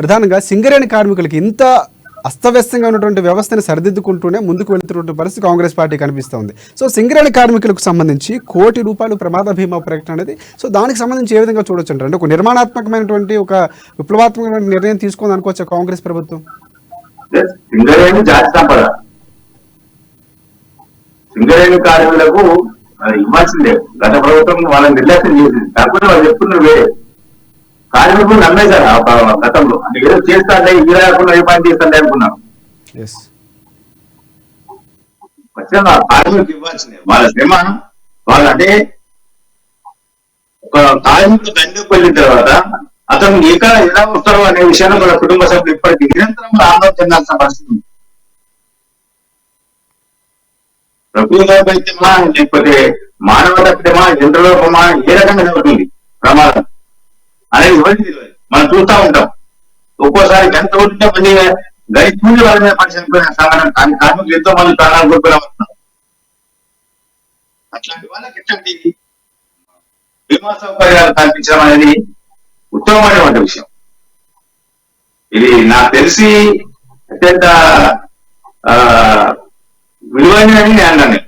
ప్రధానంగా సింగరేణి కార్మికులకి ఇంత అస్తవ్యస్తంగా ఉన్నటువంటి వ్యవస్థను సరిదిద్దుకుంటూనే ముందుకు వెళ్తున్నటువంటి పరిస్థితి కాంగ్రెస్ పార్టీ కనిపిస్తోంది. సో సింగరేణి కార్మికులకు సంబంధించి ₹1 కోటి ప్రమాద బీమా ప్రకటన అనేది, సో దానికి సంబంధించి ఏ విధంగా చూడొచ్చు అంటే ఒక నిర్మాణాత్మకమైనటువంటి ఒక విప్లవాత్మకమైన నిర్ణయం తీసుకుంది అనుకోవచ్చా కాంగ్రెస్ ప్రభుత్వం? సింగరేణి జాతి సంపద, సింగరేణి కార్మికులకు ఇవ్వాల్సిందే. గత ప్రభుత్వం వాళ్ళని నిర్లక్ష్యం చేసింది. కాకపోతే వాళ్ళు చెప్తున్నారు వేరే. కార్మికులు నమ్మేశారు గతంలో, ఏదో చేస్తాడే ఇది లేకుండా ఏ పని చేస్తాడే అనుకున్నాం. ఖచ్చితంగా కార్మికులకు ఇవ్వాల్సిందే వాళ్ళ శ్రమ. వాళ్ళు అంటే ఒక కార్మికుడు తండ్రికి వెళ్ళిన తర్వాత అతను ఎలా వస్తారో అనే విషయాన్ని వాళ్ళ కుటుంబ సభ్యులు ఇప్పటికీ నిరంతరం ఆందోళన చెందాల్సిన పరిస్థితి ఉంది. ప్రకృతిమా లేకపోతే మానవ తప్పితమా, యంత్రలోపమా, ఏ రకంగా జరుగుతుంది ప్రమాదం అనేది ఎవరికి తెలియదు. మనం చూస్తూ ఉంటాం. ఒక్కోసారి గంట ఉంటే మళ్ళీ గడిచి వాళ్ళ మీద పని చనిపోయిన సంఘటన, కానీ కార్మికులు ఎంతో మంది ప్రాణాలు కోల్పోయినామంటున్నారు. అట్లాంటి వాళ్ళకి ఎట్లాంటి బీమా సౌకర్యాలు కల్పించడం అనేది ఉత్తమమైనటువంటి విషయం. ఇది నాకు తెలిసి అత్యంత విలువైనదని నేను అన్నాను.